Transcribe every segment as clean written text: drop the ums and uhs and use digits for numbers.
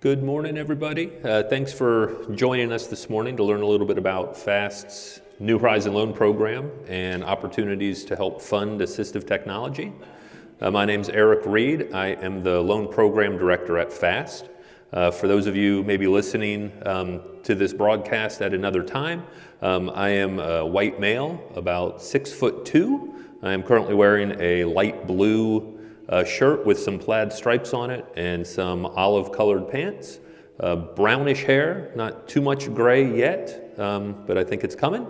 Good morning, everybody. Thanks for joining us this morning to learn a little bit about FAST's New Horizon Loan Program and opportunities to help fund assistive technology. My name's Eric Reed. I am the Loan Program Director at FAST. For those of you maybe listening to this broadcast at another time, I am a white male, about 6'2". I am currently wearing a light blue shirt with some plaid stripes on it and some olive colored pants. Brownish hair, not too much gray yet, but I think it's coming.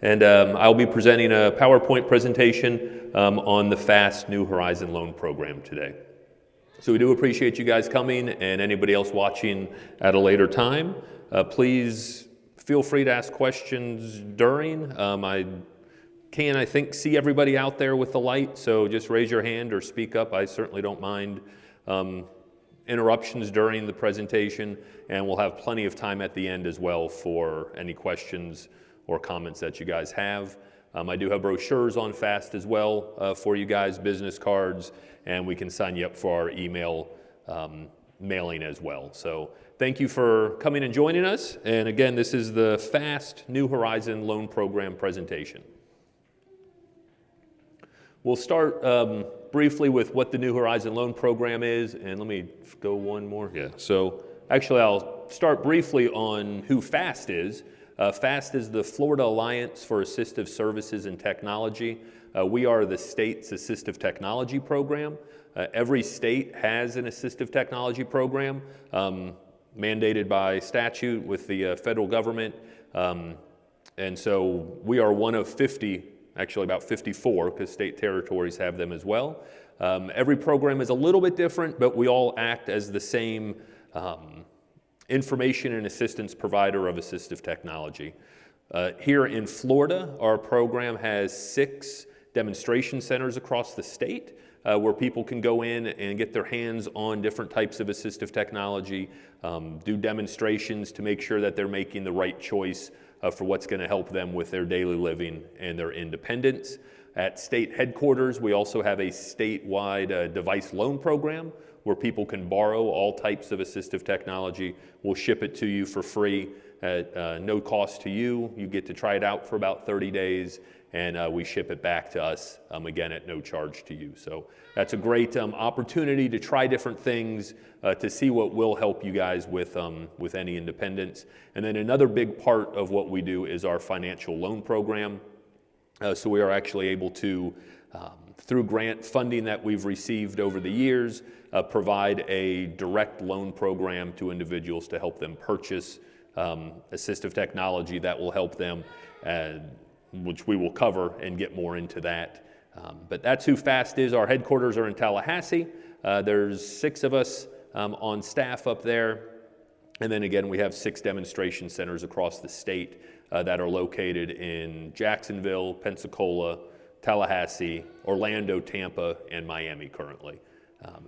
And I'll be presenting a PowerPoint presentation on the FAST New Horizon Loan Program today. So we do appreciate you guys coming, and anybody else watching at a later time. Please feel free to ask questions during. I think, see everybody out there with the light, so just raise your hand or speak up. I certainly don't mind interruptions during the presentation, and we'll have plenty of time at the end as well for any questions or comments that you guys have. I do have brochures on FAST as well for you guys, business cards, and we can sign you up for our email mailing as well. So thank you for coming and joining us. And again, this is the FAST New Horizon Loan Program presentation. We'll start briefly with what the New Horizon Loan Program is, and let me go one more. Yeah. So actually, I'll start briefly on who FAST is. FAST is the Florida Alliance for Assistive Services and Technology. We are the state's assistive technology program. Every state has an assistive technology program mandated by statute with the federal government, and so we are one of 50. Actually about 54, because state territories have them as well. Every program is a little bit different, but we all act as the same information and assistance provider of assistive technology. Here in Florida, our program has 6 demonstration centers across the state where people can go in and get their hands on different types of assistive technology, do demonstrations to make sure that they're making the right choice for what's going to help them with their daily living and their independence. At state headquarters, we also have a statewide device loan program where people can borrow all types of assistive technology. We'll ship it to you for free at no cost to you. You get to try it out for about 30 days, and we ship it back to us, again, at no charge to you. So that's a great opportunity to try different things, to see what will help you guys with any independence. And then another big part of what we do is our financial loan program. So we are actually able to, through grant funding that we've received over the years, provide a direct loan program to individuals to help them purchase assistive technology that will help them, which we will cover and get more into that. But that's who FAST is. Our headquarters are in Tallahassee. There's 6 of us on staff up there. And then again, we have 6 demonstration centers across the state that are located in Jacksonville, Pensacola, Tallahassee, Orlando, Tampa, and Miami currently.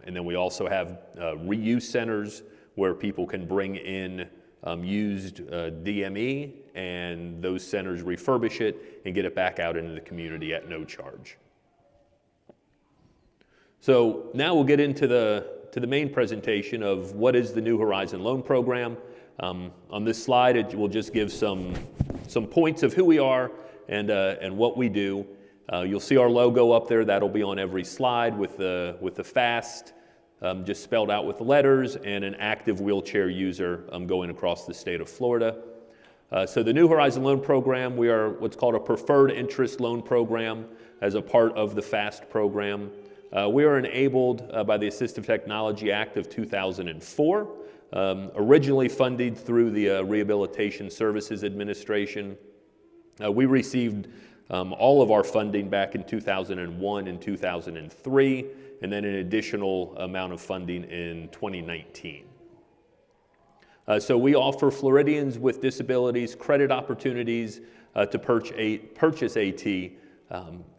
And then we also have reuse centers where people can bring in used DME, and those centers refurbish it and get it back out into the community at no charge. So now we'll get into the main presentation of what is the New Horizon Loan Program. On this slide, it will just give some points of who we are and what we do. You'll see our logo up there. That'll be on every slide with the FAST just spelled out with the letters, and an active wheelchair user going across the state of Florida. So the New Horizon Loan Program, we are what's called a preferred interest loan program as a part of the FAST program. We are enabled by the Assistive Technology Act of 2004, originally funded through the Rehabilitation Services Administration. We received all of our funding back in 2001 and 2003, and then an additional amount of funding in 2019. So we offer Floridians with disabilities credit opportunities to purchase AT,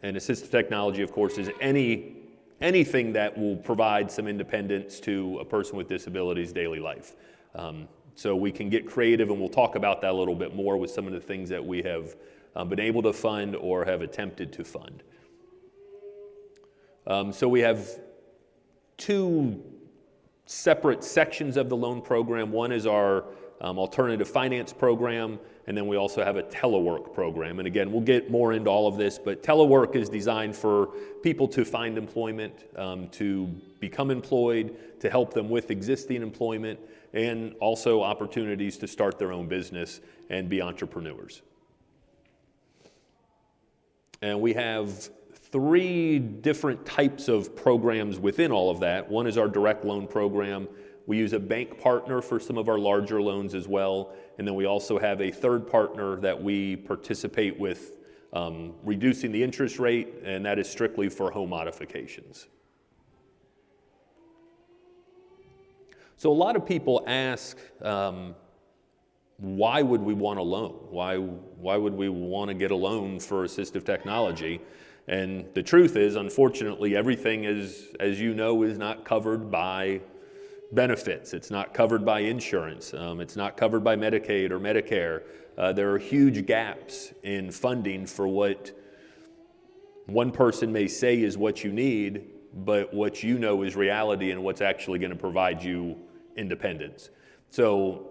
and assistive technology, of course, is anything that will provide some independence to a person with disabilities' daily life. So we can get creative, and we'll talk about that a little bit more with some of the things that we have been able to fund or have attempted to fund. So we have 2 separate sections of the loan program. One is our alternative finance program, and then we also have a telework program. And again, we'll get more into all of this, but telework is designed for people to find employment, to become employed, to help them with existing employment, and also opportunities to start their own business and be entrepreneurs. And we have 3 different types of programs within all of that. One is our direct loan program. We use a bank partner for some of our larger loans as well. And then we also have a third partner that we participate with, reducing the interest rate, and that is strictly for home modifications. So a lot of people ask, why would we want a loan? Why would we want to get a loan for assistive technology? And the truth is, unfortunately, everything is, as you know, is not covered by benefits. It's not covered by insurance. It's not covered by Medicaid or Medicare. There are huge gaps in funding for what one person may say is what you need, but what you know is reality and what's actually going to provide you independence. So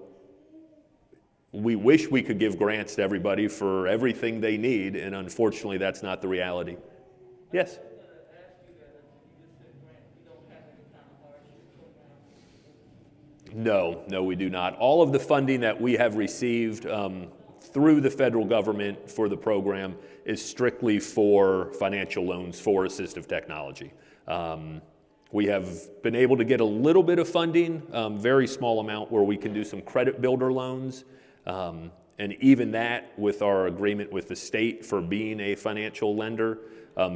we wish we could give grants to everybody for everything they need, and unfortunately that's not the reality. Yes? No, we do not. All of the funding that we have received through the federal government for the program is strictly for financial loans for assistive technology. We have been able to get a little bit of funding, very small amount, where we can do some credit builder loans. And even that, with our agreement with the state for being a financial lender,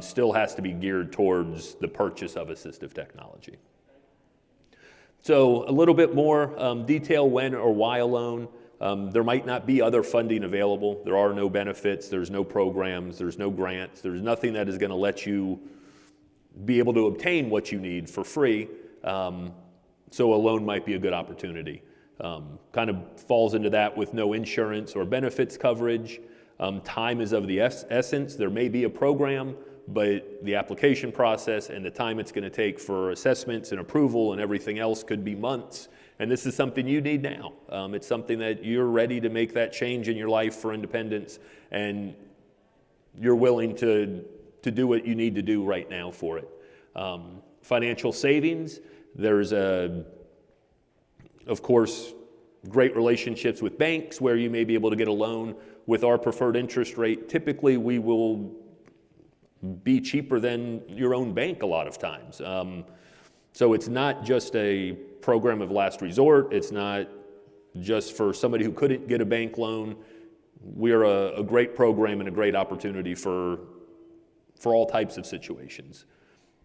still has to be geared towards the purchase of assistive technology. So a little bit more detail when or why a loan. There might not be other funding available. There are no benefits, there's no programs, there's no grants, there's nothing that is going to let you be able to obtain what you need for free. So a loan might be a good opportunity. Kind of falls into that with no insurance or benefits coverage. Time is of the essence. There may be a program, but the application process and the time it's going to take for assessments and approval and everything else could be months. And this is something you need now. It's something that you're ready to make that change in your life for independence, and you're willing to do what you need to do right now for it. Financial savings, there's of course, great relationships with banks where you may be able to get a loan with our preferred interest rate. Typically, we will be cheaper than your own bank a lot of times. So it's not just a program of last resort. It's not just for somebody who couldn't get a bank loan. We're a great program and a great opportunity for all types of situations.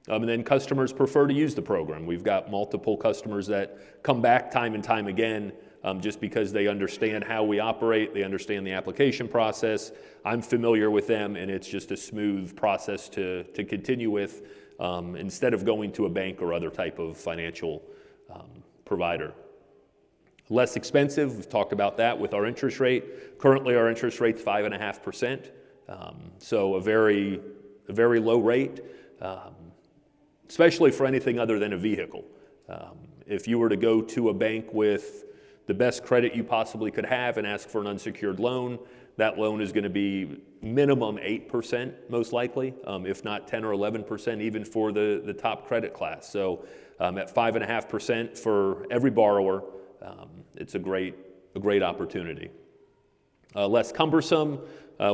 And then customers prefer to use the program. We've got multiple customers that come back time and time again just because they understand how we operate, they understand the application process. I'm familiar with them, and it's just a smooth process to continue with instead of going to a bank or other type of financial provider. Less expensive, we've talked about that with our interest rate. Currently our interest rate's 5.5%, so a very low rate. Especially for anything other than a vehicle. If you were to go to a bank with the best credit you possibly could have and ask for an unsecured loan, that loan is going to be minimum 8% most likely, if not 10 or 11% even for the top credit class. So at 5.5% for every borrower, it's a great opportunity. Less cumbersome,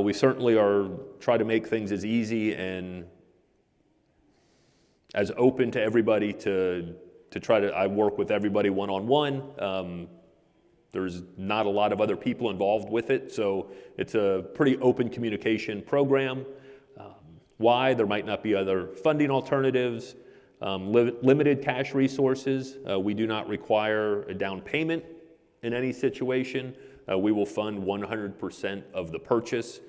we certainly try to make things as easy and as open to everybody to try to, I work with everybody one-on-one. There's not a lot of other people involved with it, so it's a pretty open communication program. Why? There might not be other funding alternatives. Limited cash resources. We do not require a down payment in any situation. We will fund 100% of the purchase.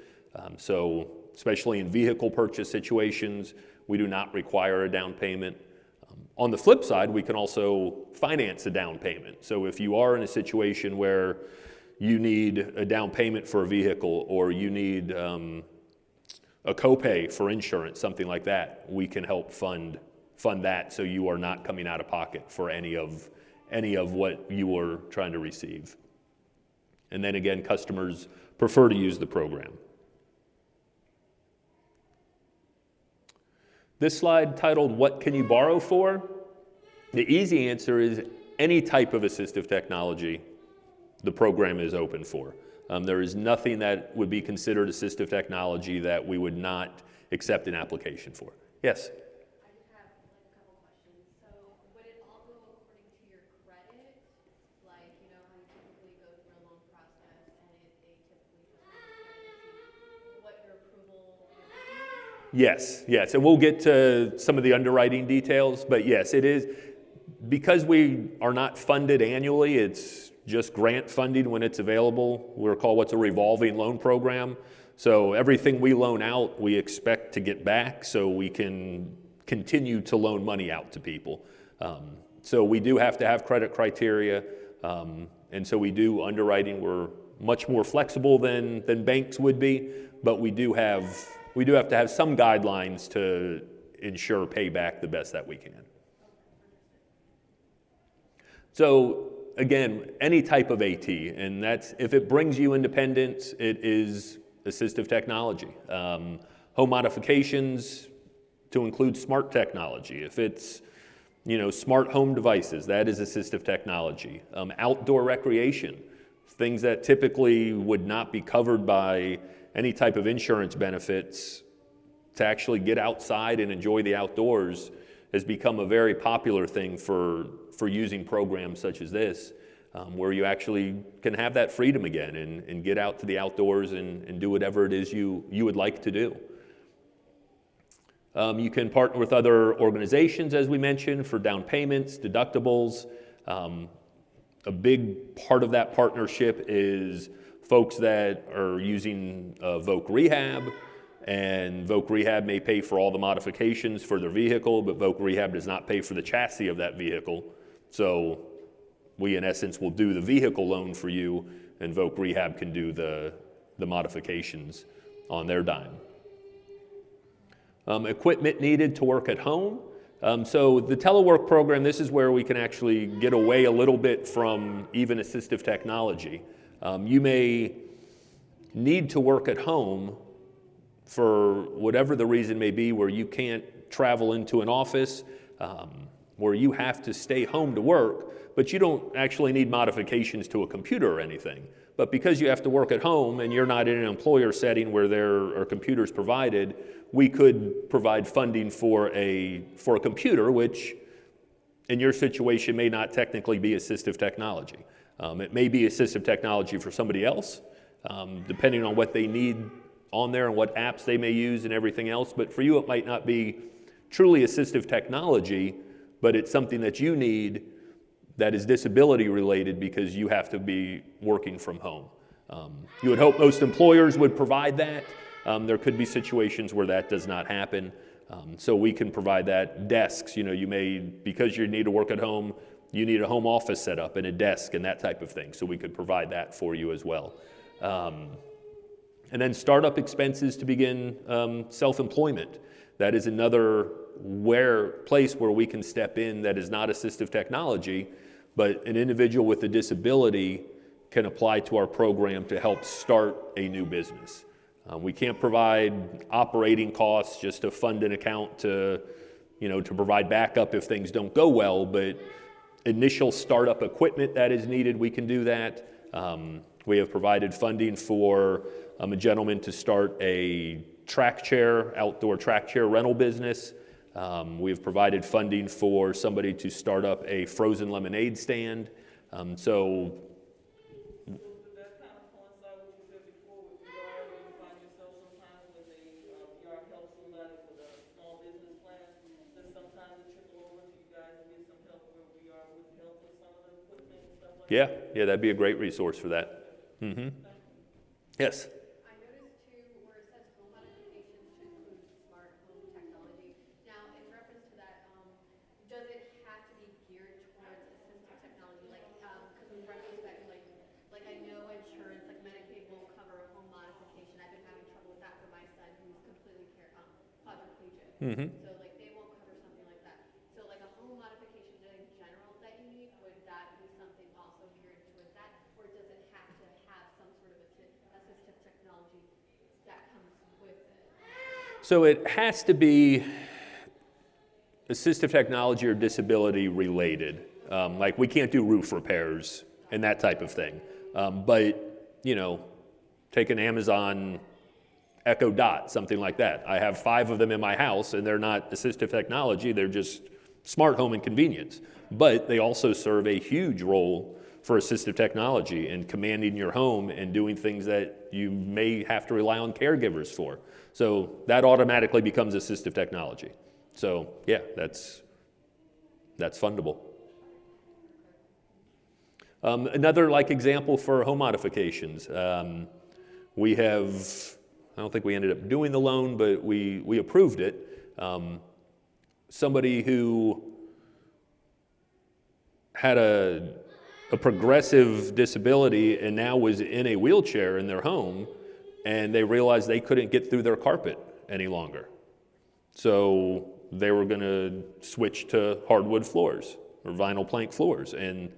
So especially in vehicle purchase situations, we do not require a down payment. On the flip side, we can also finance a down payment. So if you are in a situation where you need a down payment for a vehicle, or you need a copay for insurance, something like that, we can help fund that so you are not coming out of pocket for any of any of what you were trying to receive. And then again, customers prefer to use the program. This slide titled, "What can you borrow for?" The easy answer is any type of assistive technology the program is open for. There is nothing that would be considered assistive technology that we would not accept an application for. Yes? I just have like a couple questions. So would it all go according to your credit? Like, you know, how you typically go through a loan process and they typically just look at credit and see what your approval would be? Yes, and we'll get to some of the underwriting details, but yes, it is. Because we are not funded annually, it's just grant funding when it's available. We're called what's a revolving loan program. So everything we loan out, we expect to get back so we can continue to loan money out to people. So we do have to have credit criteria, and so we do underwriting. We're much more flexible than banks would be, but we do have to have some guidelines to ensure payback the best that we can. So again, any type of AT, and that's, if it brings you independence, it is assistive technology. Home modifications to include smart technology. If it's, smart home devices, that is assistive technology. Outdoor recreation, things that typically would not be covered by any type of insurance benefits, to actually get outside and enjoy the outdoors has become a very popular thing for using programs such as this, where you actually can have that freedom again and get out to the outdoors and do whatever it is you would like to do. You can partner with other organizations, as we mentioned, for down payments, deductibles. A big part of that partnership is folks that are using Voc Rehab, and Voc Rehab may pay for all the modifications for their vehicle, but Voc Rehab does not pay for the chassis of that vehicle. So we, in essence, will do the vehicle loan for you, and Voc Rehab can do the modifications on their dime. Equipment needed to work at home. So the telework program, this is where we can actually get away a little bit from even assistive technology. You may need to work at home for whatever the reason may be, where you can't travel into an office, where you have to stay home to work, but you don't actually need modifications to a computer or anything. But because you have to work at home and you're not in an employer setting where there are computers provided, we could provide funding for a computer, which in your situation may not technically be assistive technology. It may be assistive technology for somebody else, depending on what they need on there and what apps they may use and everything else. But for you, it might not be truly assistive technology, but it's something that you need that is disability related because you have to be working from home. You would hope most employers would provide that. There could be situations where that does not happen. So we can provide that. Desks, you may, because you need to work at home, you need a home office set up and a desk and that type of thing. So we could provide that for you as well. And then startup expenses to begin self-employment. That is another place where we can step in that is not assistive technology, but an individual with a disability can apply to our program to help start a new business. We can't provide operating costs just to fund an account to provide backup if things don't go well, but initial startup equipment that is needed, we can do that. We have provided funding for a gentleman to start a outdoor track chair rental business. We have provided funding for somebody to start up a frozen lemonade stand. So does that kind of coincide with what you said before with VR, where you find yourself sometimes with a VR helps somebody with a small business plan? Does sometimes it trickle over to you guys and get some help where VR would help with some of the equipment and stuff like that? yeah, that'd be a great resource for that. Yes. I noticed too where it says home modifications to include smart home technology. Now, in reference to that, does it have to be geared towards assistive technology? Like, because in retrospect, like I know insurance, like Medicaid won't cover a home modification. I've been having trouble with that for my son who's completely quadriplegic. So like they won't cover something like that. So like a home modification in general that you need, would that So it has to be assistive technology or disability related. Like we can't do roof repairs and that type of thing. But, you know, take an Amazon Echo Dot, something like that. I have 5 of them in my house and they're not assistive technology, they're just smart home and convenience. But they also serve a huge role for assistive technology in commanding your home and doing things that you may have to rely on caregivers for. So that automatically becomes assistive technology. So yeah, that's fundable. Another like example for home modifications. We have, I don't think we ended up doing the loan, but we approved it. Somebody who had a progressive disability and now was in a wheelchair in their home, and they realized they couldn't get through their carpet any longer. So they were going to switch to hardwood floors or vinyl plank floors, and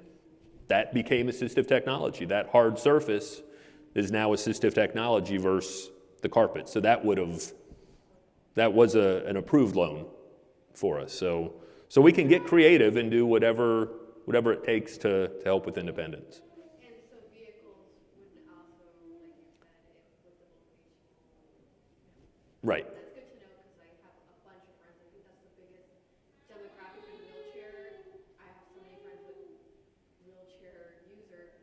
that became assistive technology. That hard surface is now assistive technology versus the carpet. So that was an approved loan for us. So we can get creative and do whatever it takes to help with independence. And so vehicles would also, like you said, with the vocational. Right. That's good to know because I have a bunch of friends. I think that's the biggest demographic in wheelchair. I have so many friends with wheelchair user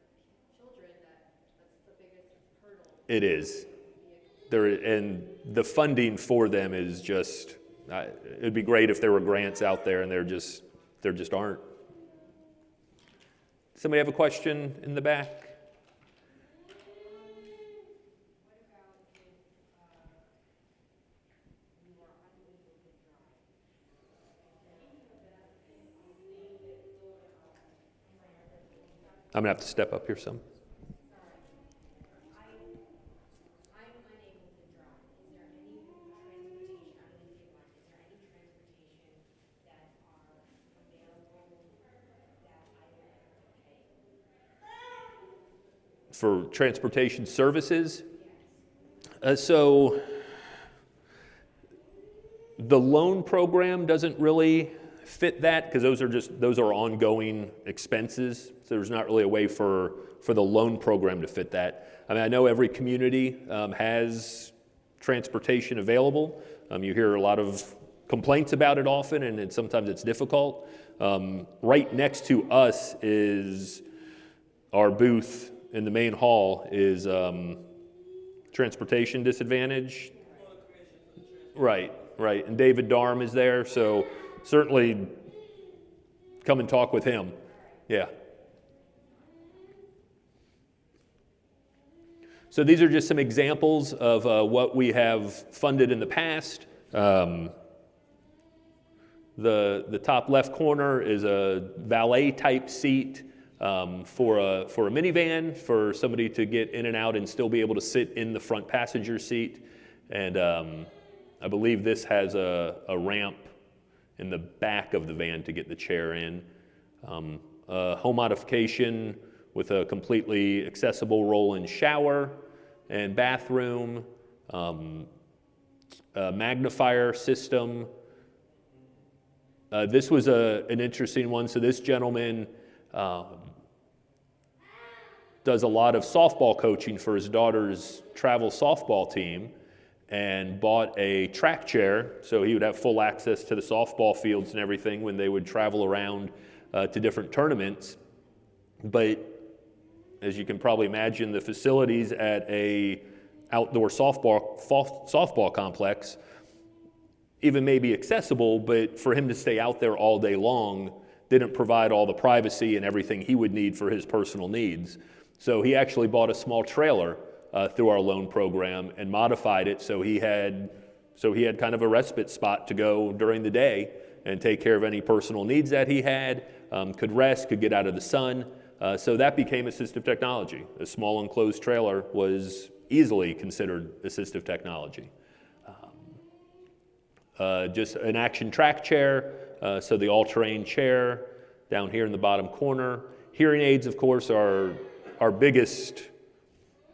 children that's the biggest hurdle. It is. And the funding for them is just, it'd be great if there were grants out there, and there just aren't. Somebody have a question in the back? I'm gonna have to step up here some. For transportation services. So the loan program doesn't really fit that because those are ongoing expenses. So there's not really a way for the loan program to fit that. I mean, I know every community has transportation available. You hear a lot of complaints about it often, and sometimes it's difficult. Right next to us is our booth in the main hall is transportation disadvantage. Right. And David Darm is there, so certainly come and talk with him. Yeah. So these are just some examples of what we have funded in the past. The top left corner is a valet type seat. For a minivan, for somebody to get in and out and still be able to sit in the front passenger seat. And I believe this has a ramp in the back of the van to get the chair in. A home modification with a completely accessible roll-in shower and bathroom, a magnifier system. This was an interesting one. So this gentleman does a lot of softball coaching for his daughter's travel softball team, and bought a track chair so he would have full access to the softball fields and everything when they would travel around to different tournaments. But as you can probably imagine, the facilities at a outdoor softball complex even may be accessible, but for him to stay out there all day long didn't provide all the privacy and everything he would need for his personal needs. So he actually bought a small trailer through our loan program and modified it so he had kind of a respite spot to go during the day and take care of any personal needs that he had, could rest, could get out of the sun. So that became assistive technology. A small enclosed trailer was easily considered assistive technology. Just an action track chair, so the all-terrain chair down here in the bottom corner. Hearing aids, of course, are our biggest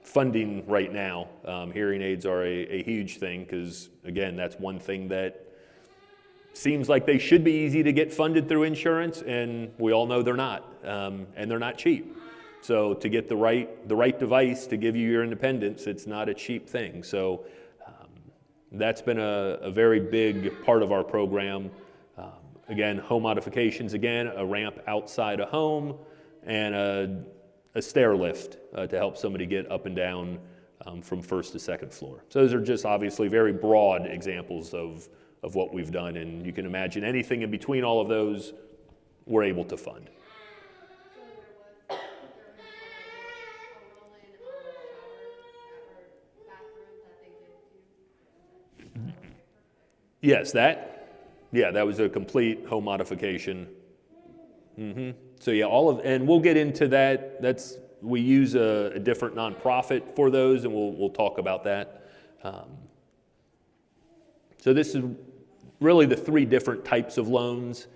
funding right now. Hearing aids are a huge thing because, again, that's one thing that seems like they should be easy to get funded through insurance, and we all know they're not, and they're not cheap. So to get the right device to give you your independence, it's not a cheap thing. So that's been a very big part of our program. Again, home modifications, again, a ramp outside a home, and a stair lift to help somebody get up and down from first to second floor. So those are just obviously very broad examples of what we've done, and you can imagine anything in between all of those we're able to fund. So there was a roll-in shower or bathroom that they did do? Yes, that was a complete home modification. So yeah, and we'll get into that. We use a different nonprofit for those, and we'll talk about that. So this is really the three different types of loans.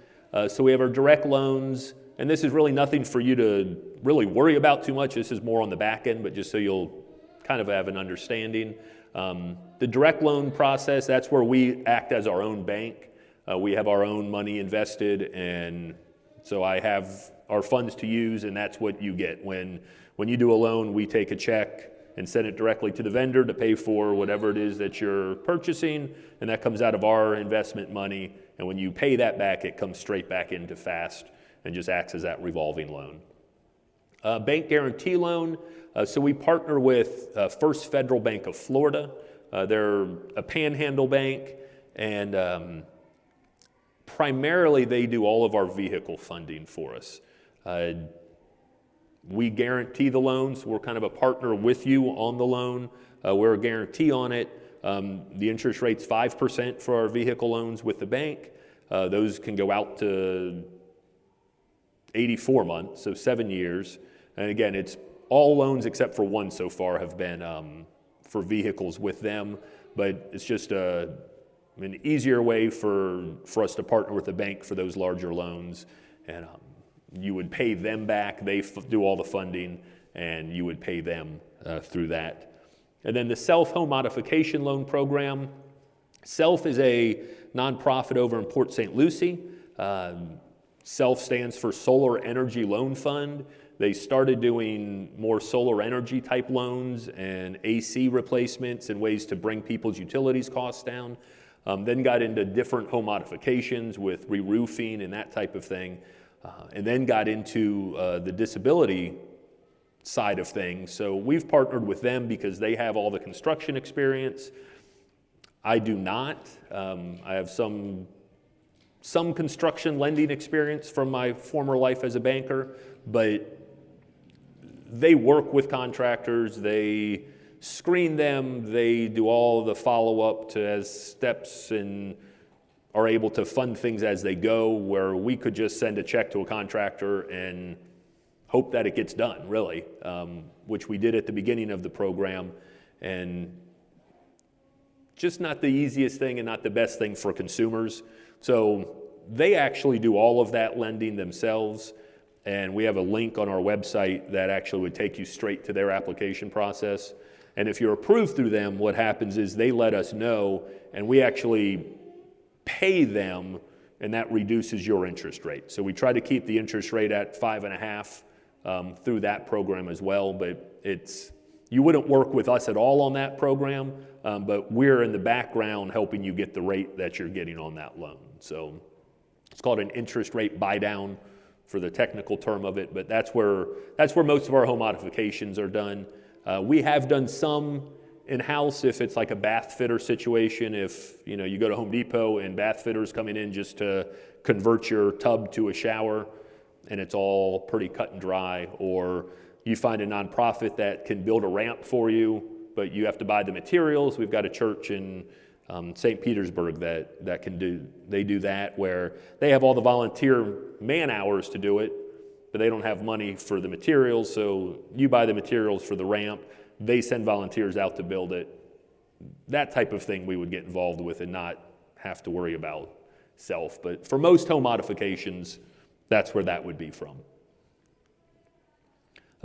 So we have our direct loans, and this is really nothing for you to really worry about too much. This is more on the back end, but just so you'll kind of have an understanding. The direct loan process, that's where we act as our own bank. We have our own money invested, and so I have our funds to use, and that's what you get. When you do a loan, we take a check and send it directly to the vendor to pay for whatever it is that you're purchasing, and that comes out of our investment money. And when you pay that back, it comes straight back into FAST and just acts as that revolving loan. Bank guarantee loan. So we partner with First Federal Bank of Florida. They're a panhandle bank, and primarily they do all of our vehicle funding for us. We guarantee the loans. We're kind of a partner with you on the loan. We're a guarantee on it. The interest rate's 5% for our vehicle loans with the bank. Those can go out to 84 months, so 7 years. And again, it's all loans except for one so far have been for vehicles with them, but it's just an easier way for us to partner with the bank for those larger loans. And you would pay them back, they do all the funding, and you would pay them through that. And then the Self Home Modification Loan Program. Self is a nonprofit over in Port St. Lucie. Self stands for Solar Energy Loan Fund. They started doing more solar energy type loans and AC replacements and ways to bring people's utilities costs down. Then got into different home modifications with re-roofing and that type of thing. And then got into the disability side of things. So we've partnered with them because they have all the construction experience. I do not. I have some construction lending experience from my former life as a banker, but they work with contractors, they screen them, they do all the follow-up to as steps and are able to fund things as they go, where we could just send a check to a contractor and hope that it gets done, really, which we did at the beginning of the program, and just not the easiest thing and not the best thing for consumers. So they actually do all of that lending themselves, and we have a link on our website that actually would take you straight to their application process. And if you're approved through them, what happens is they let us know, and we actually pay them, and that reduces your interest rate. So we try to keep the interest rate at 5.5 through that program as well, but you wouldn't work with us at all on that program, but we're in the background helping you get the rate that you're getting on that loan. So it's called an interest rate buy down for the technical term of it, but that's where most of our home modifications are done. We have done some in-house if it's like a bath fitter situation. If you go to Home Depot and bath fitters coming in just to convert your tub to a shower, and it's all pretty cut and dry, or you find a nonprofit that can build a ramp for you, but you have to buy the materials. We've got a church in St. Petersburg that can do that, where they have all the volunteer man hours to do it, but they don't have money for the materials, so you buy the materials for the ramp. They send volunteers out to build it. That type of thing we would get involved with and not have to worry about self. But for most home modifications, that's where that would be from.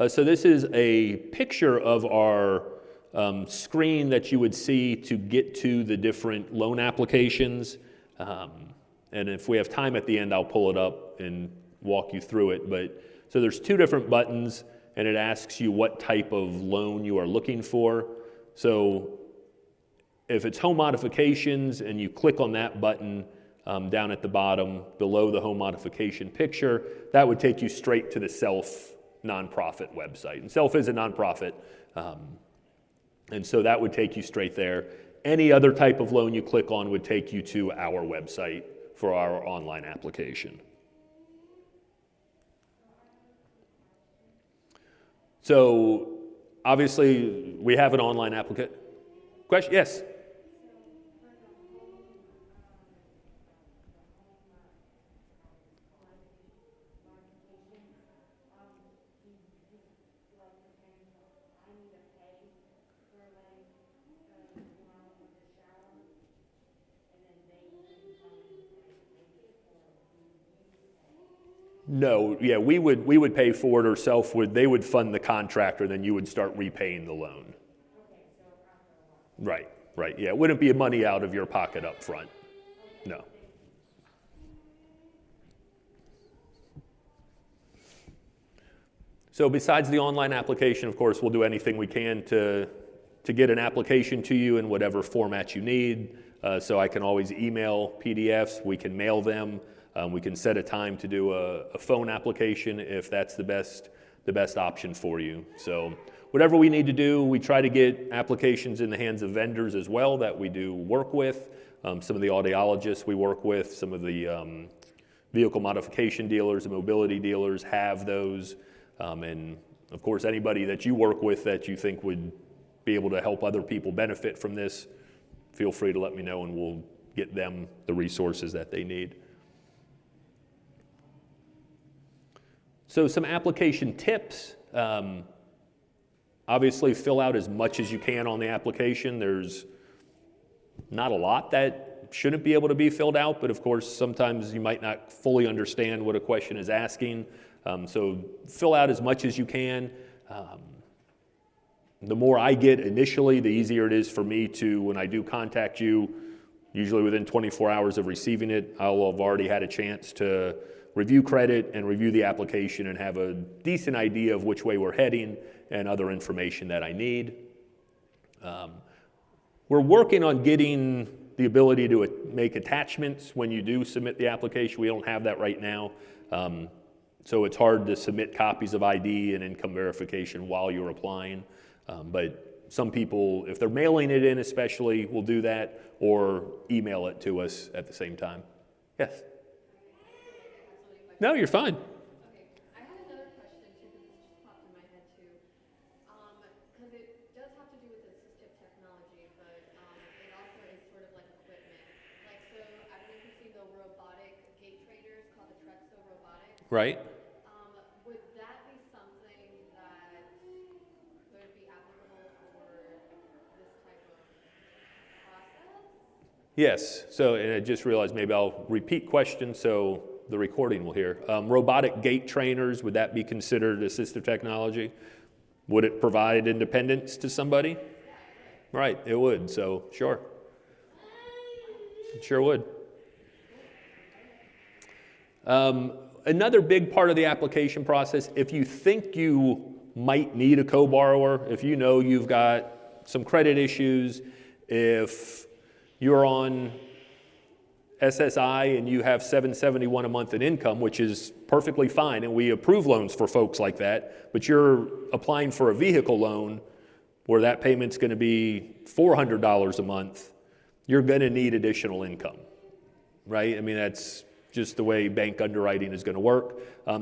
So this is a picture of our screen that you would see to get to the different loan applications. And if we have time at the end, I'll pull it up and walk you through it. But so there's two different buttons, and it asks you what type of loan you are looking for. So if it's home modifications and you click on that button down at the bottom below the home modification picture, that would take you straight to the Self nonprofit website. And Self is a nonprofit, and so that would take you straight there. Any other type of loan you click on would take you to our website for our online application. So obviously we have an online application. Question? Yes? No, yeah, we would pay for it, or Self would, they would fund the contractor, then you would start repaying the loan. Right, right, yeah, it wouldn't be money out of your pocket up front, no. So besides the online application, of course, we'll do anything we can to get an application to you in whatever format you need. So I can always email PDFs, we can mail them. We can set a time to do a phone application if that's the best option for you. So whatever we need to do, we try to get applications in the hands of vendors as well that we do work with. Some of the audiologists we work with, some of the vehicle modification dealers and mobility dealers have those. And of course, anybody that you work with that you think would be able to help other people benefit from this, feel free to let me know and we'll get them the resources that they need. So some application tips, obviously fill out as much as you can on the application. There's not a lot that shouldn't be able to be filled out, but of course sometimes you might not fully understand what a question is asking. So fill out as much as you can. The more I get initially, the easier it is for me to, when I do contact you, usually within 24 hours of receiving it, I'll have already had a chance to review credit and review the application and have a decent idea of which way we're heading and other information that I need. We're working on getting the ability to make attachments when you do submit the application. We don't have that right now. So it's hard to submit copies of ID and income verification while you're applying. But some people, if they're mailing it in especially, will do that or email it to us at the same time. Yes? No, you're fine. Okay, I had another question too, because this just popped in my head too. Because it does have to do with assistive technology, but it also is sort of like equipment. Like, so I don't know if you've seen the robotic gate trainers called the Trexo Robotics. Right. Would that be something that could be applicable for this type of process? Yes. So, and I just realized maybe I'll repeat questions so the recording will hear. Robotic gate trainers, would that be considered assistive technology? Would it provide independence to somebody? Right, it would, so sure. It sure would. Another big part of the application process, if you think you might need a co-borrower, if you know you've got some credit issues, if you're on SSI and you have $771 a month in income, which is perfectly fine, and we approve loans for folks like that, but you're applying for a vehicle loan where that payment's going to be $400 a month, you're going to need additional income, right? I mean, that's just the way bank underwriting is going to work.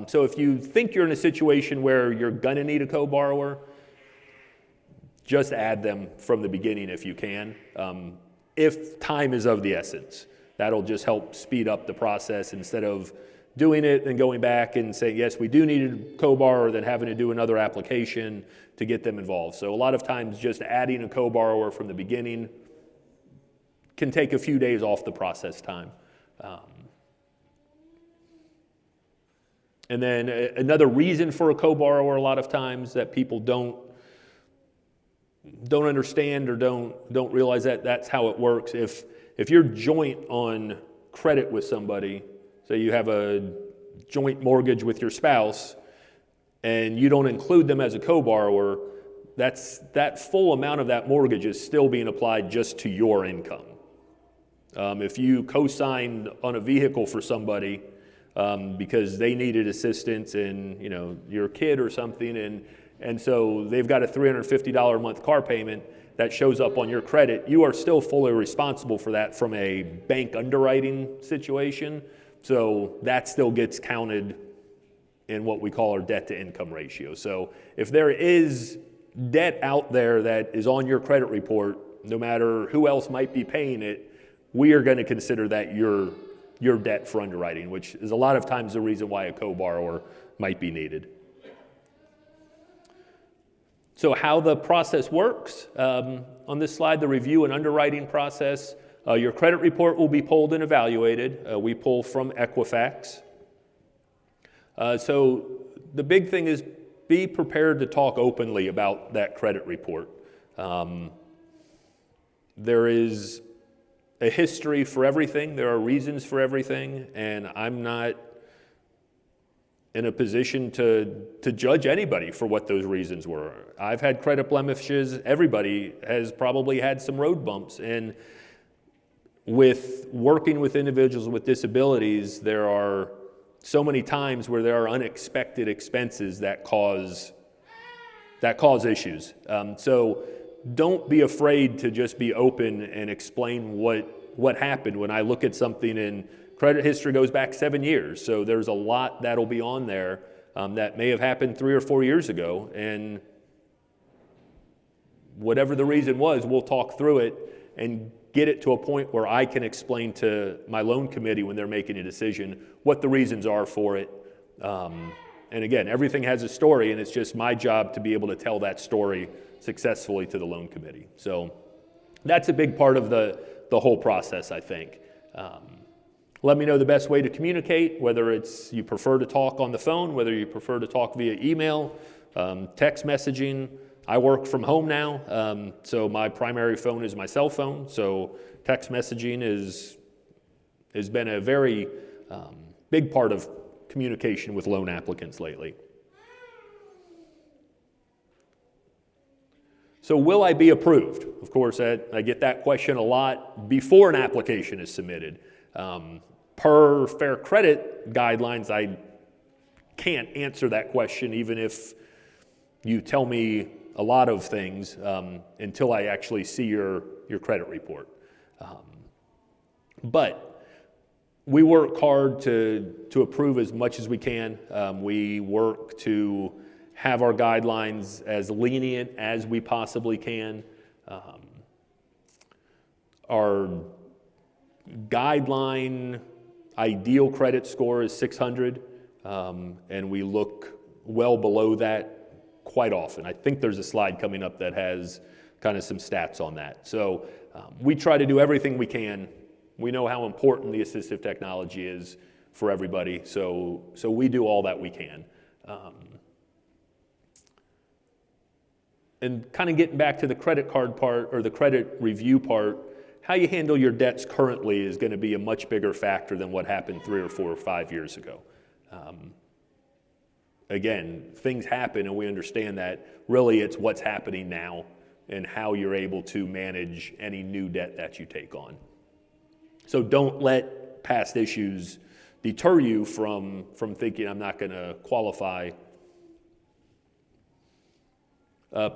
So if you think you're in a situation where you're going to need a co-borrower, just add them from the beginning if you can, if time is of the essence. That'll just help speed up the process instead of doing it and going back and saying, yes, we do need a co-borrower, then having to do another application to get them involved. So a lot of times just adding a co-borrower from the beginning can take a few days off the process time. And then another reason for a co-borrower a lot of times that people don't understand or don't realize that that's how it works. If you're joint on credit with somebody, say you have a joint mortgage with your spouse, and you don't include them as a co-borrower, that full amount of that mortgage is still being applied just to your income. If you co-signed on a vehicle for somebody because they needed assistance and your kid or something, and so they've got a $350 a month car payment that shows up on your credit, you are still fully responsible for that from a bank underwriting situation. So that still gets counted in what we call our debt to income ratio. So if there is debt out there that is on your credit report, no matter who else might be paying it, we are going to consider that your debt for underwriting, which is a lot of times the reason why a co-borrower might be needed. So how the process works, on this slide, the review and underwriting process, your credit report will be pulled and evaluated. We pull from Equifax. So the big thing is be prepared to talk openly about that credit report. There is a history for everything. There are reasons for everything, and I'm not in a position to judge anybody for what those reasons were. I've had credit blemishes. Everybody has probably had some road bumps. And with working with individuals with disabilities, there are so many times where there are unexpected expenses that cause issues. So don't be afraid to just be open and explain what happened. When I look at something and credit history goes back 7 years, so there's a lot that'll be on there that may have happened 3 or 4 years ago, and whatever the reason was, we'll talk through it and get it to a point where I can explain to my loan committee when they're making a decision what the reasons are for it. And again, everything has a story, and it's just my job to be able to tell that story successfully to the loan committee. So that's a big part of the whole process, I think. Let me know the best way to communicate, whether it's you prefer to talk on the phone, whether you prefer to talk via email, text messaging. I work from home now, so my primary phone is my cell phone. So text messaging has been a very big part of communication with loan applicants lately. So will I be approved? Of course, I get that question a lot before an application is submitted. Per Fair Credit guidelines, I can't answer that question even if you tell me a lot of things until I actually see your credit report. But we work hard to approve as much as we can. We work to have our guidelines as lenient as we possibly can. Our guideline ideal credit score is 600, and we look well below that quite often. I think there's a slide coming up that has kind of some stats on that. So we try to do everything we can. We know how important the assistive technology is for everybody, so we do all that we can. And kind of getting back to the credit card part or the credit review part, how you handle your debts currently is going to be a much bigger factor than what happened 3 or 4 or 5 years ago. Again, things happen and we understand that. Really, it's what's happening now and how you're able to manage any new debt that you take on. So don't let past issues deter you from thinking I'm not going to qualify.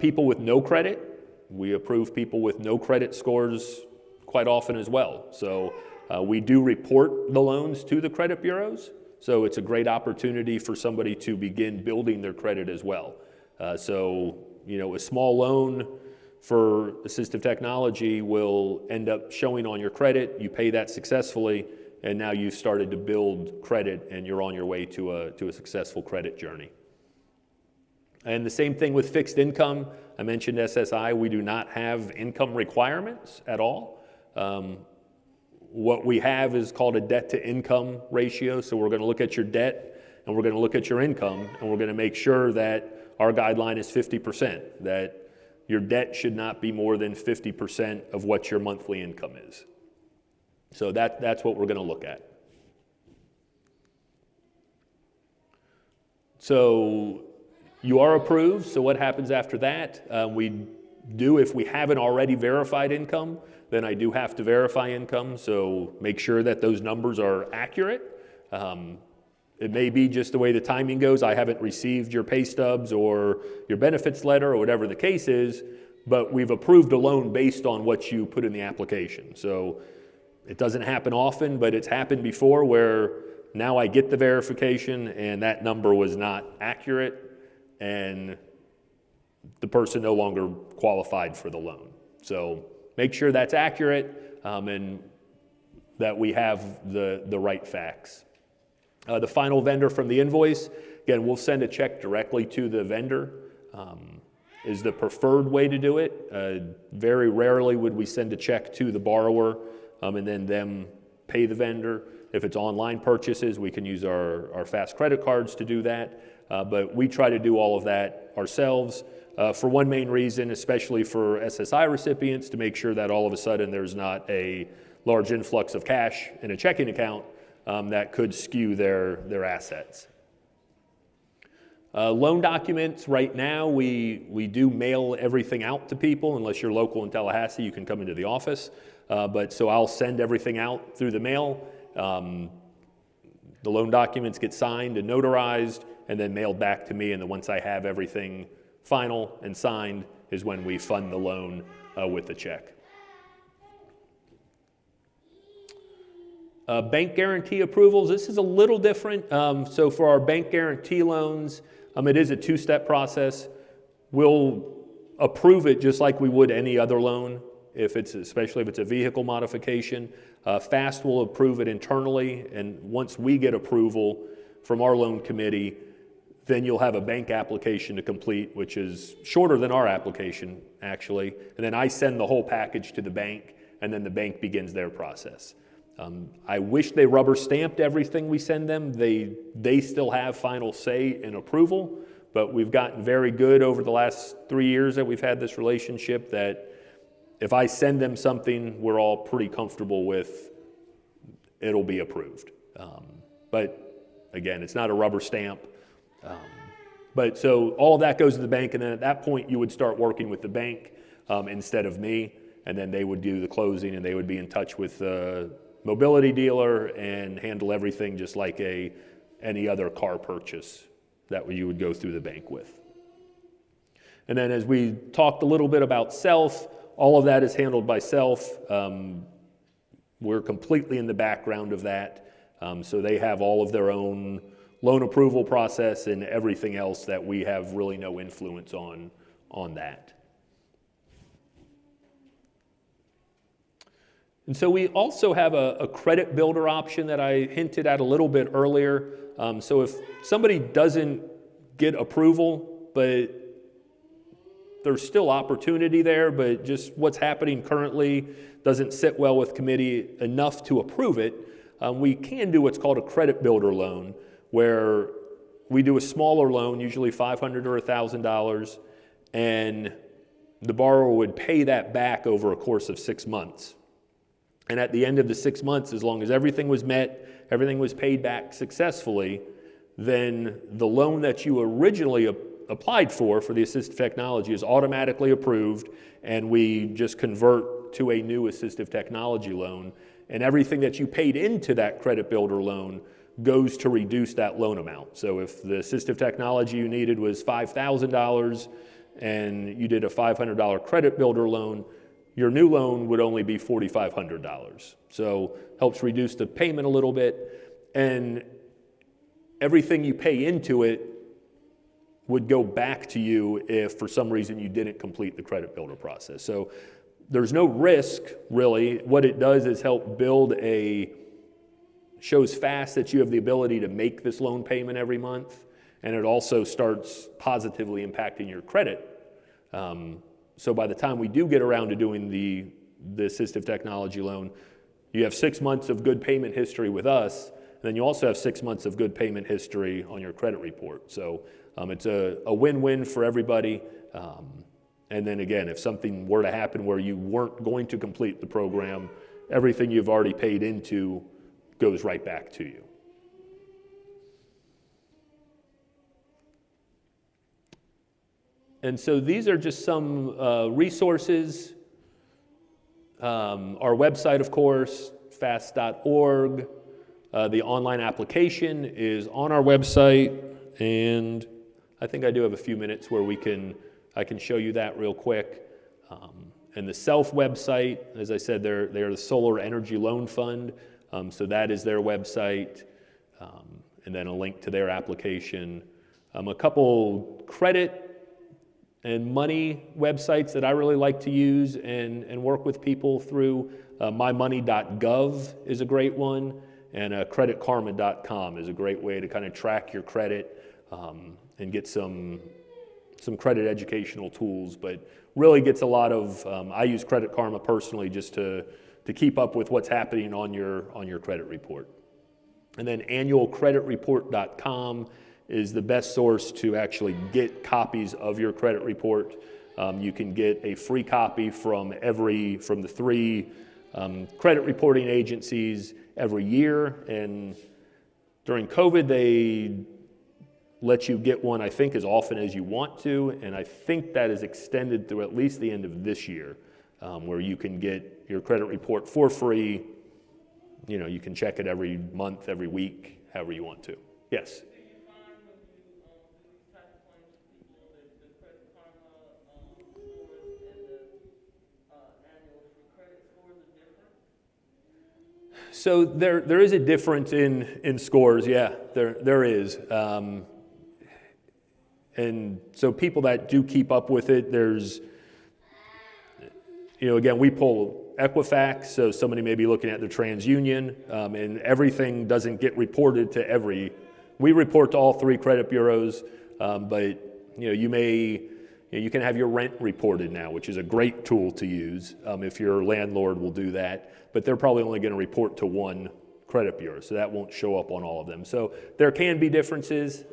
People with no credit, we approve people with no credit scores quite often as well. So we do report the loans to the credit bureaus. So it's a great opportunity for somebody to begin building their credit as well. So, a small loan for assistive technology will end up showing on your credit. You pay that successfully, and now you've started to build credit, and you're on your way to a successful credit journey. And the same thing with fixed income. I mentioned SSI. We do not have income requirements at all. What we have is called a debt to income ratio. So we're going to look at your debt, and and we're going to look at your income, and we're going to make sure that our guideline is 50%, that your debt should not be more than 50% of what your monthly income is. So that's what we're going to look at. So you are approved, so what happens after that? We do, if we haven't already verified income, then I do have to verify income, so make sure that those numbers are accurate. It may be just the way the timing goes. I haven't received your pay stubs or your benefits letter or whatever the case is, but we've approved a loan based on what you put in the application. So it doesn't happen often, but it's happened before where now I get the verification and that number was not accurate and the person no longer qualified for the loan. So make sure that's accurate and that we have the right facts. The final vendor from the invoice, again, we'll send a check directly to the vendor, is the preferred way to do it. Very rarely would we send a check to the borrower and then them pay the vendor. If it's online purchases, we can use our fast credit cards to do that. But we try to do all of that ourselves for one main reason, especially for SSI recipients, to make sure that all of a sudden there's not a large influx of cash in a checking account that could skew their assets. Loan documents, right now we do mail everything out to people. Unless you're local in Tallahassee, you can come into the office. But so I'll send everything out through the mail. The loan documents get signed and notarized and then mailed back to me, and then once I have everything final and signed is when we fund the loan with the check. Bank guarantee approvals, this is a little different. So for our bank guarantee loans, it is a two-step process. We'll approve it just like we would any other loan, especially if it's a vehicle modification. FAST will approve it internally, and once we get approval from our loan committee, then you'll have a bank application to complete, which is shorter than our application, actually. And then I send the whole package to the bank, and then the bank begins their process. I wish they rubber stamped everything we send them. They still have final say and approval, but we've gotten very good over the last 3 years that we've had this relationship that if I send them something, we're all pretty comfortable with it'll be approved. But again, it's not a rubber stamp. But so all of that goes to the bank, and then at that point you would start working with the bank instead of me, and then they would do the closing and they would be in touch with the mobility dealer and handle everything just like any other car purchase that you would go through the bank with. And then as we talked a little bit about Self, all of that is handled by Self. We're completely in the background of that. So they have all of their own loan approval process and everything else that we have really no influence on that. And so we also have a credit builder option that I hinted at a little bit earlier. So if somebody doesn't get approval, but there's still opportunity there, but just what's happening currently doesn't sit well with committee enough to approve it, we can do what's called a credit builder loan, where we do a smaller loan, usually $500 or $1,000, and the borrower would pay that back over a course of 6 months. And at the end of the 6 months, as long as everything was met, everything was paid back successfully, then the loan that you originally applied for the assistive technology is automatically approved, and we just convert to a new assistive technology loan. And everything that you paid into that credit builder loan goes to reduce that loan amount. So if the assistive technology you needed was $5,000 and you did a $500 credit builder loan, your new loan would only be $4,500. So helps reduce the payment a little bit, and everything you pay into it would go back to you if for some reason you didn't complete the credit builder process. So there's no risk, really. What it does is help shows fast that you have the ability to make this loan payment every month, and it also starts positively impacting your credit. So by the time we do get around to doing the assistive technology loan, you have 6 months of good payment history with us, then you also have 6 months of good payment history on your credit report. So it's a win-win for everybody. And then again, if something were to happen where you weren't going to complete the program, everything you've already paid into goes right back to you. And so these are just some resources. Our website, of course, fast.org. The online application is on our website, and I think I do have a few minutes where I can show you that real quick. And the SELF website, as I said, they're the Solar Energy Loan Fund, so that is their website, and then a link to their application. A couple credit and money websites that I really like to use and work with people through. mymoney.gov is a great one, and creditkarma.com is a great way to kind of track your credit and get some credit educational tools, but really gets a lot of, I use Credit Karma personally just to keep up with what's happening on your credit report. And then annualcreditreport.com is the best source to actually get copies of your credit report. You can get a free copy from the 3 credit reporting agencies every year, and during COVID they let you get one, I think, as often as you want to, and I think that is extended through at least the end of this year, where you can get your credit report for free. You know, you can check it every month, every week, however you want to. Yes? Do you find when you do these type of claims to people that the Credit Karma scores and the annual free credit scores are different? So there is a difference in scores, yeah, there is. And so people that do keep up with it, there's, again, we pull Equifax, so somebody may be looking at the TransUnion, and everything doesn't get reported to we report to all 3 credit bureaus, but you can have your rent reported now, which is a great tool to use if your landlord will do that, but they're probably only going to report to 1 credit bureau, so that won't show up on all of them. So there can be differences.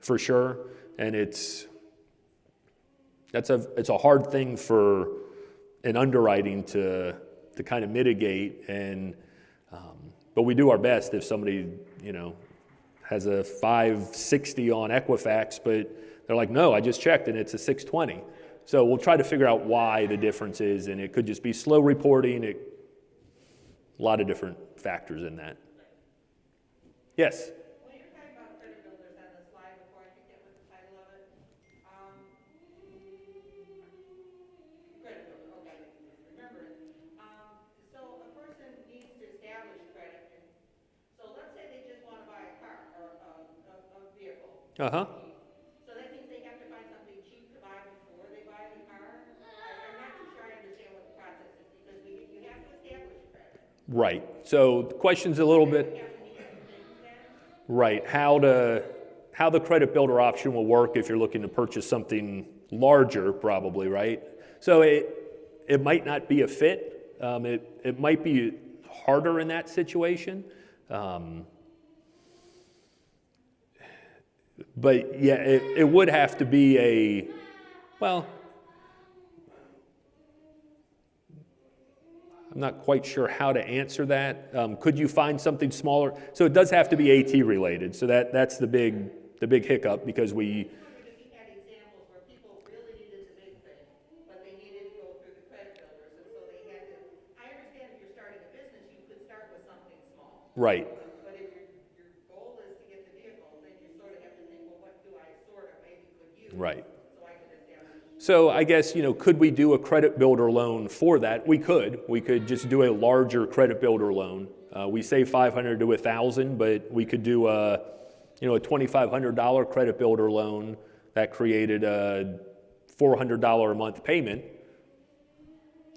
For sure, and it's a hard thing for an underwriting to kind of mitigate, and but we do our best if somebody has a 560 on Equifax, but they're like, no, I just checked and it's a 620. So we'll try to figure out why the difference is, and it could just be slow reporting. A lot of different factors in that. Yes. Uh-huh. So that means they have to find something cheap to buy before they buy the car? I'm not too sure I understand what the process is, because you have to establish credit. Right. So the question's a little bit, right, how the credit builder option will work if you're looking to purchase something larger, probably, right? So it might not be a fit. It might be harder in that situation. But yeah, it would have to be I'm not quite sure how to answer that. Could you find something smaller? So it does have to be AT related. So that's the big hiccup, because If you had examples where people really needed the big thing, but they needed to go through the credit builders, and so they had to, I understand if you're starting a business, you could start with something small. Right. But if your goal is to get the vehicle, then you sort of have to think, well, what do I sort of maybe could use? Right. So I could establish. So I guess, could we do a credit builder loan for that? We could. We could just do a larger credit builder loan. We say $500 to $1,000, but we could do a $2,500 credit builder loan that created a $400 a month payment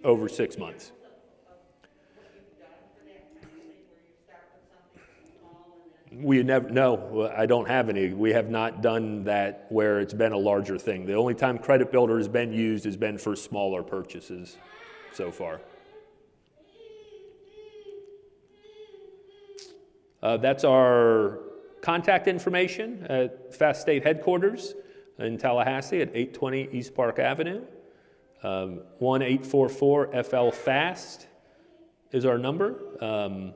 over 6 months. We never, no, I don't have any. We have not done that where it's been a larger thing. The only time credit builder has been used has been for smaller purchases so far. That's our contact information at Fast State headquarters in Tallahassee at 820 East Park Avenue. 1-844-FL-FAST is our number.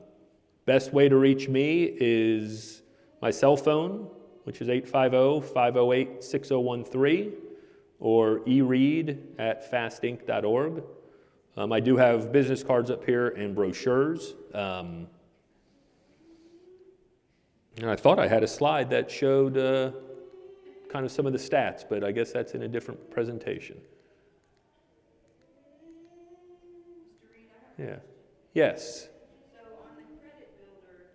Best way to reach me is my cell phone, which is 850-508-6013, or eread@fastinc.org. I do have business cards up here and brochures. And I thought I had a slide that showed kind of some of the stats, but I guess that's in a different presentation. Mr. Reed, I have Yeah. Yes. So on the credit builder,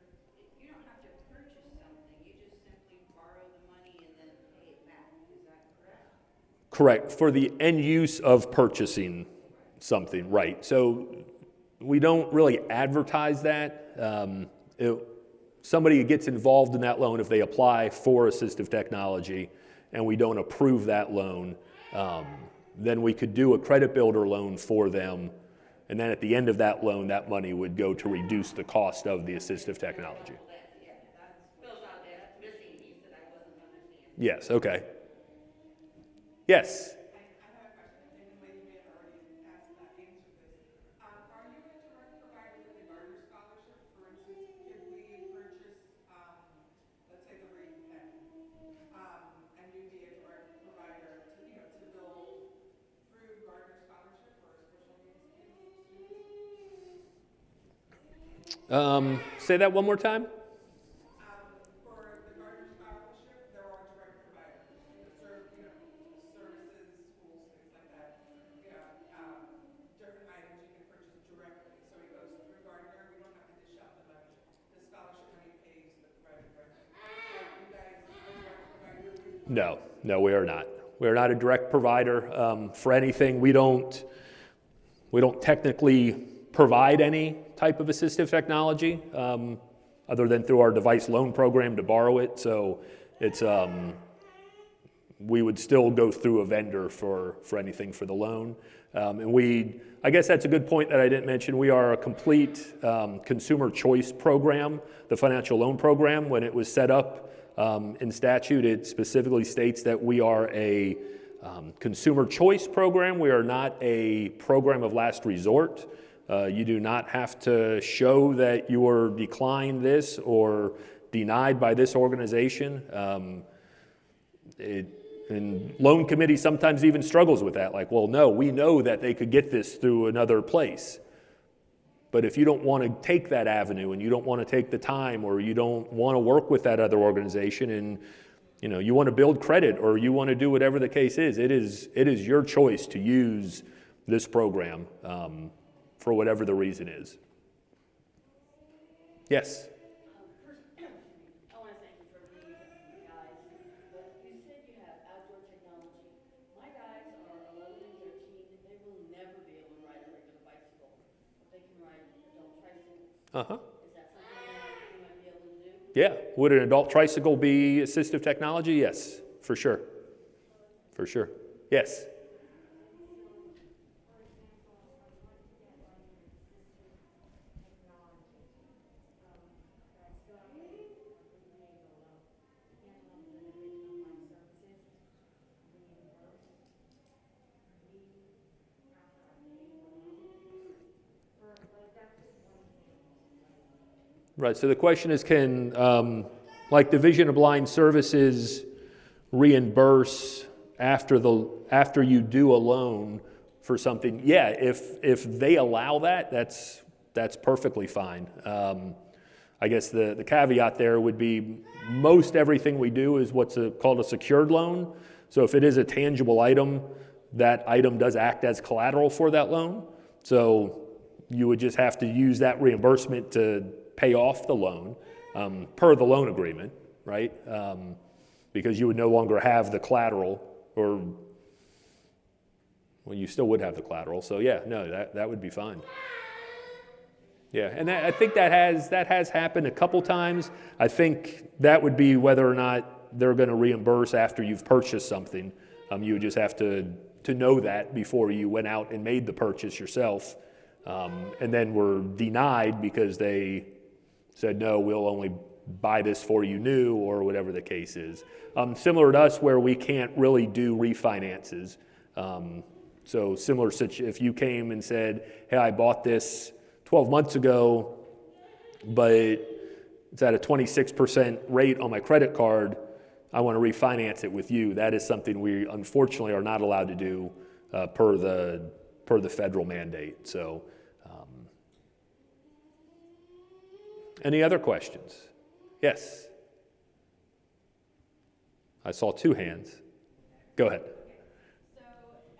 you don't have to purchase something, you just simply borrow the money and then pay it back, is that correct? Correct. For the end use of purchasing something, right. So we don't really advertise that. Somebody gets involved in that loan if they apply for assistive technology and we don't approve that loan, then we could do a credit builder loan for them. And then at the end of that loan, that money would go to reduce the cost of the assistive technology. Yeah, that fills out that missing piece that I wasn't understanding. Yes, okay. Yes. I have a question, and the lady may have already answered this. Are you a direct provider with the Gardner Scholarship? For instance, could we purchase, let's say the Reed pen, and you'd be a direct provider to, to build through Gardner Scholarship for special needs students? Say that one more time. For the Gardner Scholarship, there are direct providers that serve, services, schools, things like that. Different items you can purchase directly. So it goes through Gardner. We don't have to dish out the money. The scholarship money pays the provider directly. Are you guys a direct provider? No, we are not. We are not a direct provider for anything. We don't technically provide any type of assistive technology other than through our device loan program to borrow it. So it's we would still go through a vendor for anything for the loan. And I guess that's a good point that I didn't mention. We are a complete consumer choice program, the financial loan program. When it was set up in statute, it specifically states that we are a consumer choice program. We are not a program of last resort. You do not have to show that you were declined this or denied by this organization. And loan committee sometimes even struggles with that. Like, well, no, we know that they could get this through another place. But if you don't want to take that avenue and you don't want to take the time or you don't want to work with that other organization and you want to build credit or you want to do whatever the case is, it is your choice to use this program for whatever the reason is. Yes? First, I want to thank you for being you guys, but you said you have outdoor technology. My guys are 11 and 13, and they will never be able to ride a regular bicycle. They can ride adult tricycles. Uh-huh. Is that something that you might be able to do? Yeah. Would an adult tricycle be assistive technology? Yes, for sure. For sure. Yes. Right, so the question is, can like Division of Blind Services reimburse after you do a loan for something? Yeah, if they allow that, that's perfectly fine. I guess the caveat there would be most everything we do is what's called a secured loan. So if it is a tangible item, that item does act as collateral for that loan. So you would just have to use that reimbursement to pay off the loan per the loan agreement, right? Because you would no longer have the collateral, or well, you still would have the collateral. So yeah, no, that would be fine. Yeah, and I think that has happened a couple times. I think that would be whether or not they're going to reimburse after you've purchased something. You would just have to know that before you went out and made the purchase yourself, and then were denied because they said, no, we'll only buy this for you new, or whatever the case is. Similar to us, where we can't really do refinances. So similar, if you came and said, hey, I bought this 12 months ago, but it's at a 26% rate on my credit card, I want to refinance it with you. That is something we unfortunately are not allowed to do per the federal mandate. So, any other questions? Yes. I saw two hands. Go ahead. So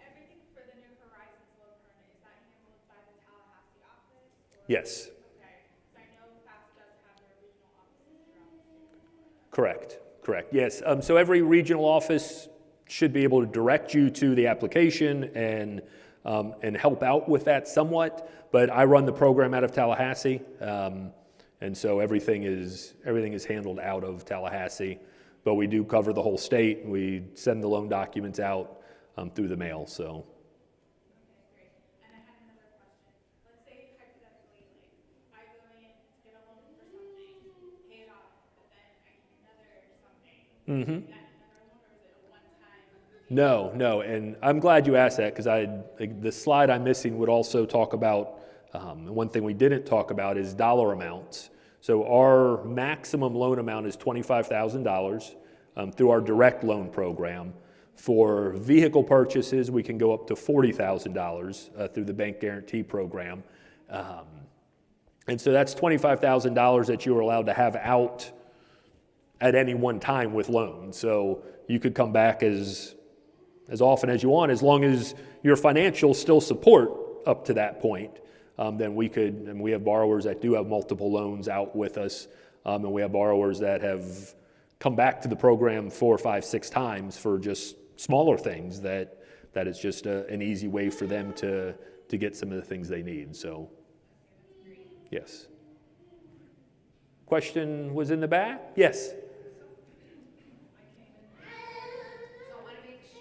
everything for the New Horizons loan permit, is that handled by the Tallahassee office? Yes. Okay, because I know FAFSA does have their regional offices throughout the state. Correct. Yes. So every regional office should be able to direct you to the application and help out with that somewhat. But I run the program out of Tallahassee, and so everything is handled out of Tallahassee. But we do cover the whole state. We send the loan documents out through the mail. So. Okay, great. And I had another question. Let's say hypothetically, like, I go in, get a loan for something, pay it off, but then I need another something. Mm-hmm. Is that another loan, or is it a one-time? No, and I'm glad you asked that, because the slide I'm missing would also talk about, one thing we didn't talk about is dollar amounts. So our maximum loan amount is $25,000 through our direct loan program. For vehicle purchases, we can go up to $40,000 through the bank guarantee program. And so that's $25,000 that you are allowed to have out at any one time with loans. So you could come back as often as you want, as long as your financials still support up to that point. Then we could, and we have borrowers that do have multiple loans out with us, and we have borrowers that have come back to the program 4, 5, 6 times for just smaller things that it's just an easy way for them to get some of the things they need. So, yes. Question was in the back? Yes. So I want to make sure.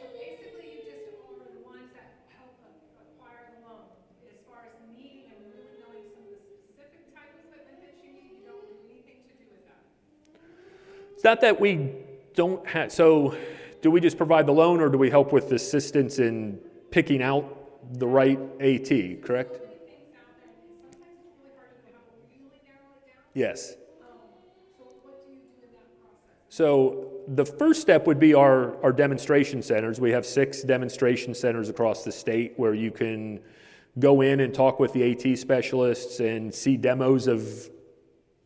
So basically, you just are the ones that help acquire the loan. As far as needing and really knowing some of the specific type of equipment that you need, you don't do anything to do with that. It's not that we don't have, so do we just provide the loan, or do we help with assistance in picking out the right AT, correct? Things out there, and sometimes it's really hard to know how to really narrow it down. Yes. So what do you do in that process? So the first step would be our demonstration centers. We have 6 demonstration centers across the state where you can go in and talk with the AT specialists and see demos of,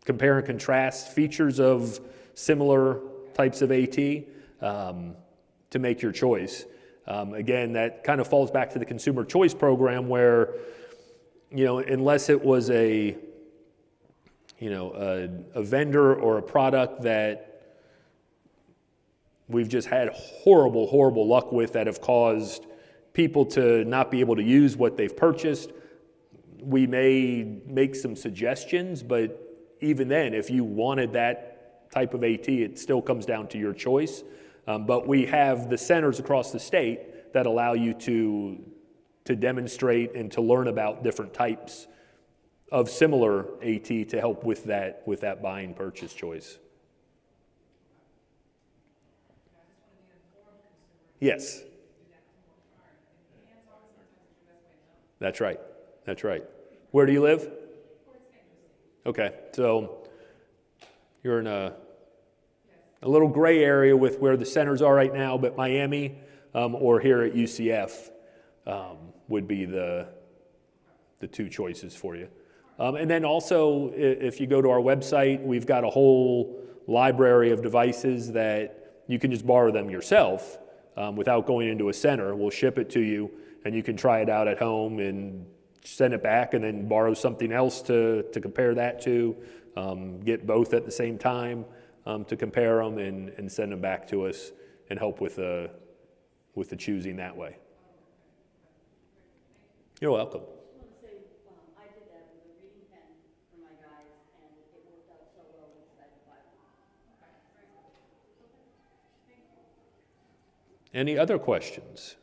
compare and contrast features of similar types of AT to make your choice. Again, that kind of falls back to the consumer choice program where, unless it was a vendor or a product that we've just had horrible luck with, that have caused people to not be able to use what they've purchased, we may make some suggestions, but even then, if you wanted that type of AT, it still comes down to your choice. But we have the centers across the state that allow you to demonstrate and to learn about different types of similar AT to help with that buying purchase choice. Yes. That's right. Where do you live? Okay, so you're in a little gray area with where the centers are right now, but Miami or here at UCF would be the 2 choices for you. And then also, if you go to our website, we've got a whole library of devices that you can just borrow them yourself without going into a center. We'll ship it to you, and you can try it out at home and send it back, and then borrow something else to compare that to, get both at the same time to compare them, and send them back to us and help with the choosing that way. You're welcome. I want to say, I did that with a reading pen for my guys, and it worked out so well with that device. Any other questions?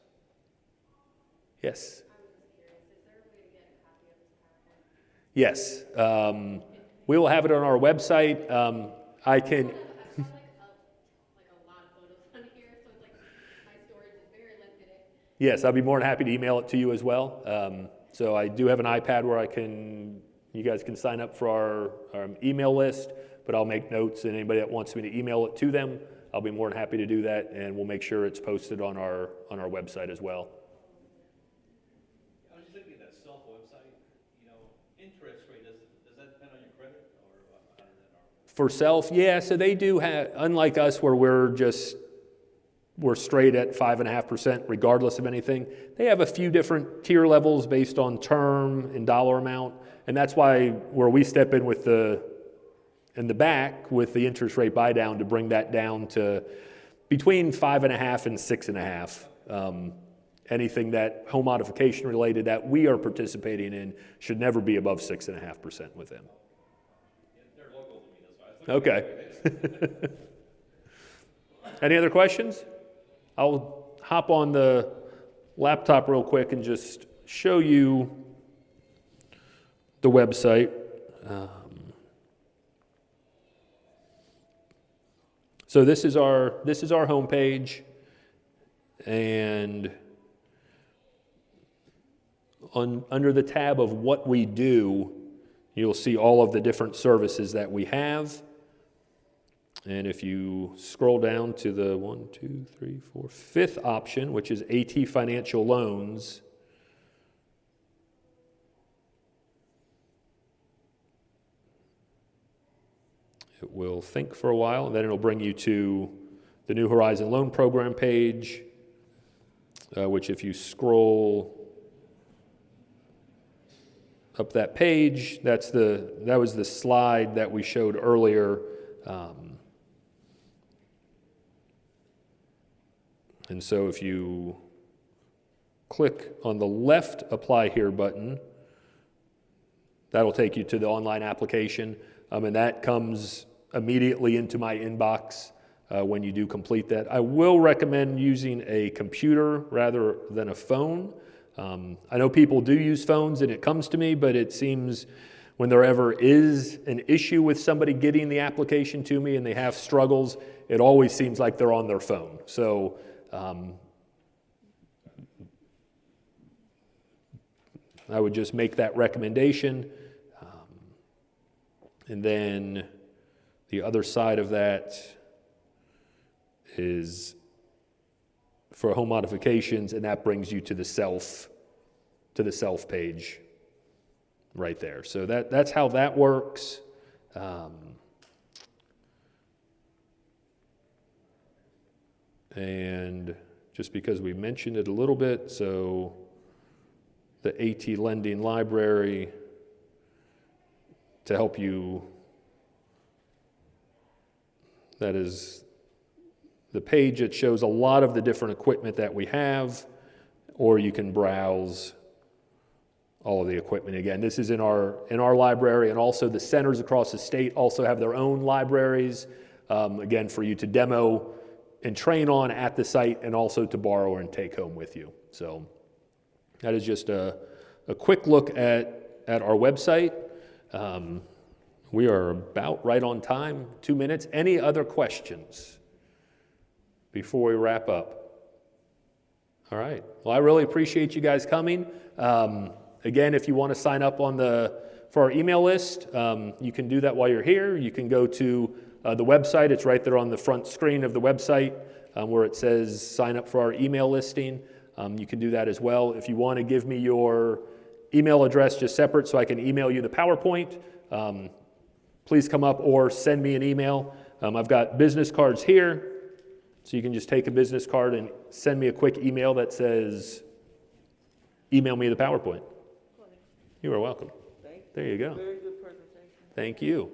Yes. Yes. We will have it on our website. I can, I've got like a lot of photos on here, so it's like my storage is very limited. yes, I'll be more than happy to email it to you as well. So I do have an iPad where you guys can sign up for our email list, but I'll make notes, and anybody that wants me to email it to them, I'll be more than happy to do that, and we'll make sure it's posted on our website as well. I was just looking at that self website, interest rate, does that depend on your credit, or how does that normally? For self, yeah, so they do have, unlike us where we're straight at 5.5% regardless of anything, they have a few different tier levels based on term and dollar amount, and that's why where we step in in the back with the interest rate buy down to bring that down to between 5.5 and 6.5. Anything that home modification related that we are participating in should never be above 6.5% with them. They're local to me, that's why. Okay. Any other questions? I'll hop on the laptop real quick and just show you the website. So this is our homepage, and under the tab of what we do, you'll see all of the different services that we have. And if you scroll down to the 5th option, which is AT Financial Loans, it will think for a while, and then it'll bring you to the New Horizon Loan Program page, which if you scroll up that page, that was the slide that we showed earlier. And so if you click on the left Apply Here button, that'll take you to the online application, and that comes immediately into my inbox when you do complete that. I will recommend using a computer rather than a phone. I know people do use phones and it comes to me, but it seems when there ever is an issue with somebody getting the application to me and they have struggles, it always seems like they're on their phone. So I would just make that recommendation. And then the other side of that is for home modifications, and that brings you to the self page right there. So that's how that works. And just because we mentioned it a little bit, so the AT Lending Library, to help you, that is the page that shows a lot of the different equipment that we have, or you can browse all of the equipment. Again, this is in our library, and also the centers across the state also have their own libraries, again, for you to demo and train on at the site, and also to borrow and take home with you. So that is just a quick look at our website. We are about right on time, 2 minutes. Any other questions before we wrap up? All right. Well, I really appreciate you guys coming. Again, if you want to sign up for our email list, you can do that while you're here. You can go to the website. It's right there on the front screen of the website where it says sign up for our email listing. You can do that as well. If you want to give me your email address just separate so I can email you the PowerPoint, please come up or send me an email. I've got business cards here, so you can just take a business card and send me a quick email that says, email me the PowerPoint. You are welcome. There you go. Very good presentation. Thank you.